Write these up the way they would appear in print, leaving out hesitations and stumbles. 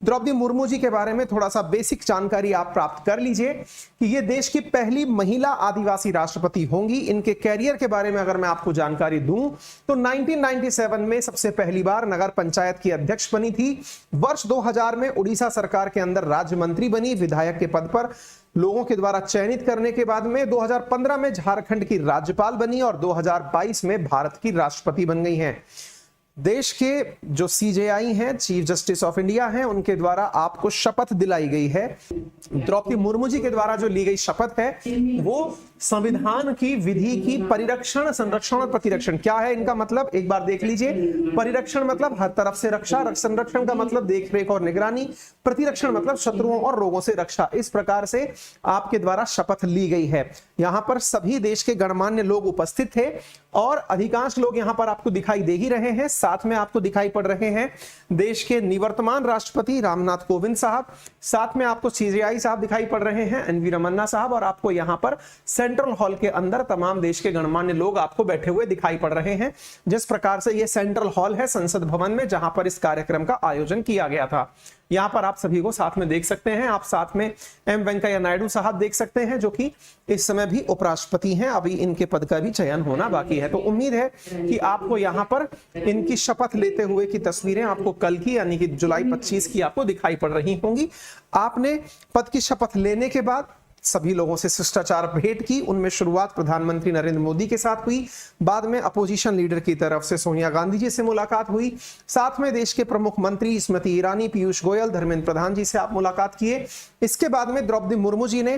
द्रौपदी मुर्मू जी के बारे में थोड़ा सा बेसिक जानकारी आप प्राप्त कर लीजिए कि ये देश की पहली महिला आदिवासी राष्ट्रपति होंगी। इनके कैरियर के बारे में अगर मैं आपको जानकारी दूं तो 1997 में सबसे पहली बार नगर पंचायत की अध्यक्ष बनी थी। वर्ष 2000 में उड़ीसा सरकार के अंदर राज्य मंत्री बनी, विधायक के पद पर लोगों के द्वारा चयनित करने के बाद में 2015 में झारखंड की राज्यपाल बनी और 2022 में भारत की राष्ट्रपति बन गई हैं। देश के जो सीजेआई हैं, चीफ जस्टिस ऑफ इंडिया हैं, उनके द्वारा आपको शपथ दिलाई गई है। द्रौपदी मुर्मू जी के द्वारा जो ली गई शपथ है वो संविधान की विधि की परिरक्षण, संरक्षण और प्रतिरक्षण। क्या है इनका मतलब, एक बार देख लीजिए। परिरक्षण मतलब हर तरफ से रक्षा, संरक्षण का मतलब देखरेख और निगरानी, प्रतिरक्षण मतलब शत्रुओं और रोगों से रक्षा। इस प्रकार से आपके द्वारा शपथ ली गई है। यहां पर सभी देश के गणमान्य लोग उपस्थित थे और अधिकांश लोग यहां पर आपको दिखाई दे ही रहे हैं। साथ में आपको दिखाई पड़ रहे हैं देश के निवर्तमान राष्ट्रपति रामनाथ कोविंद साहब, साथ में आपको सीजेआई साहब दिखाई पड़ रहे हैं, एनवी रमन्ना साहब, और आपको यहां पर सेंट्रल हॉल के अंदर तमाम देश के गणमान्य लोग आपको बैठे हुए दिखाई पड़ रहे हैं। जिस प्रकार से ये सेंट्रल हॉल है संसद भवन में, जहां पर इस कार्यक्रम का आयोजन किया गया था। यहां पर आप सभी को साथ में देख सकते हैं। आप साथ में एम वेंकैया नायडू साहब देख सकते हैं, जो कि इस समय भी उपराष्ट्रपति हैं। अभी इनके पद का भी चयन होना बाकी है। तो उम्मीद है कि आपको यहां पर इनकी शपथ लेते हुए की तस्वीरें आपको कल की यानी कि जुलाई 25 की आपको दिखाई पड़ रही होंगी। आपने पद की शपथ लेने के बाद सभी लोगों से शिष्टाचार भेंट की। उनमें शुरुआत प्रधानमंत्री नरेंद्र मोदी के साथ हुई, बाद में अपोजिशन लीडर की तरफ से सोनिया गांधी जी से मुलाकात हुई, साथ में देश के प्रमुख मंत्री स्मृति ईरानी, पीयूष गोयल, धर्मेंद्र प्रधान जी से आप मुलाकात किए। इसके बाद में द्रौपदी मुर्मू जी ने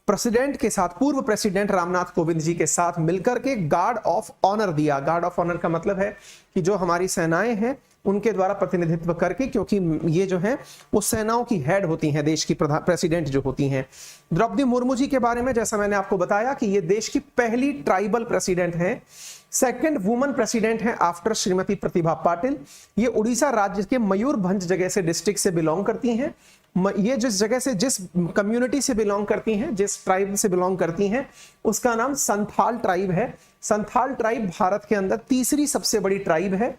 प्रेसिडेंट के साथ, पूर्व प्रेसिडेंट रामनाथ कोविंद जी के साथ मिलकर के गार्ड ऑफ ऑनर दिया। गार्ड ऑफ ऑनर का मतलब है कि जो हमारी सेनाएं हैं उनके द्वारा प्रतिनिधित्व करके, क्योंकि ये जो है वो सेनाओं की हेड होती हैं, देश की प्रेसिडेंट जो होती हैं। द्रौपदी मुर्मू जी के बारे में जैसा मैंने आपको बताया कि ये देश की पहली ट्राइबल प्रेसिडेंट हैं, सेकंड वुमन प्रेसिडेंट हैं आफ्टर श्रीमती प्रतिभा पाटिल। ये उड़ीसा राज्य के मयूरभंज जगह से, डिस्ट्रिक्ट से बिलोंग करती हैं। ये जिस जगह से, जिस कम्युनिटी से बिलोंग करती हैं, जिस ट्राइब से बिलोंग करती हैं, उसका नाम संथाल ट्राइब है। संथाल ट्राइब भारत के अंदर तीसरी सबसे बड़ी ट्राइब है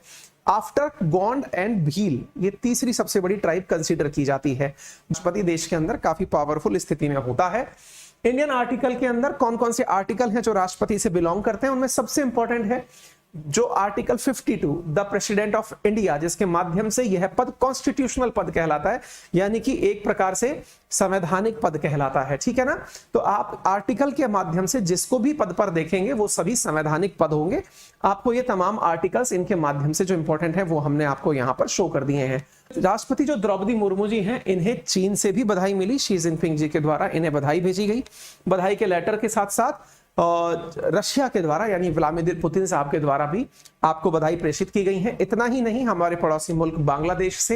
आफ्टर गोंड एंड भील। ये तीसरी सबसे बड़ी ट्राइब कंसीडर की जाती है। राष्ट्रपति देश के अंदर काफी पावरफुल स्थिति में होता है। इंडियन आर्टिकल के अंदर कौन कौन से आर्टिकल हैं जो राष्ट्रपति से बिलोंग करते हैं, उनमें सबसे इंपॉर्टेंट है जो article 52 the president of India, जिसके माध्यम से यह पद कॉन्स्टिट्यूशनल पद कहलाता है, यानी कि एक प्रकार से संवैधानिक पद कहलाता है। ठीक है ना। तो आप आर्टिकल के माध्यम से जिसको भी पद पर देखेंगे वो सभी संवैधानिक पद होंगे। आपको ये तमाम आर्टिकल्स इनके माध्यम से जो इंपॉर्टेंट है वो हमने आपको यहाँ पर शो कर दिए हैं। राष्ट्रपति जो द्रौपदी मुर्मू जी हैं, इन्हें चीन से भी बधाई मिली। शी जिनपिंग जी के द्वारा इन्हें बधाई भेजी गई। बधाई के लेटर के साथ साथ और रशिया के द्वारा यानी व्लादिमीर पुतिन साहब के द्वारा भी आपको बधाई प्रेषित की गई है। इतना ही नहीं, हमारे पड़ोसी मुल्क बांग्लादेश से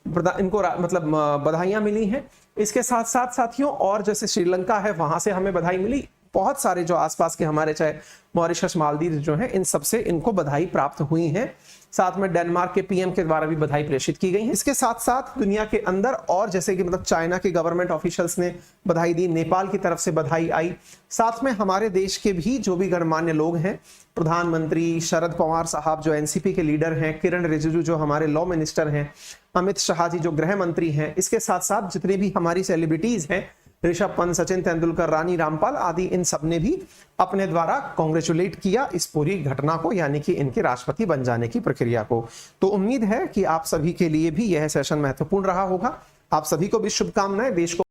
इनको मतलब बधाइयां मिली हैं। इसके साथ साथ साथियों और जैसे श्रीलंका है, वहां से हमें बधाई मिली। बहुत सारे जो आसपास के हमारे चाहे मॉरिशस, मालदीव जो हैं, इन सबसे इनको बधाई प्राप्त हुई है। साथ में डेनमार्क के पीएम के द्वारा भी बधाई प्रेषित की गई है। इसके साथ साथ दुनिया के अंदर और जैसे कि मतलब चाइना के गवर्नमेंट ऑफिशियल्स ने बधाई दी, नेपाल की तरफ से बधाई आई। साथ में हमारे देश के भी जो भी गणमान्य लोग हैं, प्रधानमंत्री शरद पवार साहब जो एनसीपी के लीडर हैं, किरण रिजिजू जो हमारे लॉ मिनिस्टर हैं, अमित शाह जी जो गृह मंत्री हैं, इसके साथ साथ जितने भी हमारी सेलिब्रिटीज हैं, ऋषभ पंत, सचिन तेंदुलकर, रानी रामपाल आदि, इन सब ने भी अपने द्वारा कांग्रेचुलेट किया इस पूरी घटना को, यानी कि इनके राष्ट्रपति बन जाने की प्रक्रिया को। तो उम्मीद है कि आप सभी के लिए भी यह सेशन महत्वपूर्ण रहा होगा। आप सभी को भी शुभकामनाएं। देश को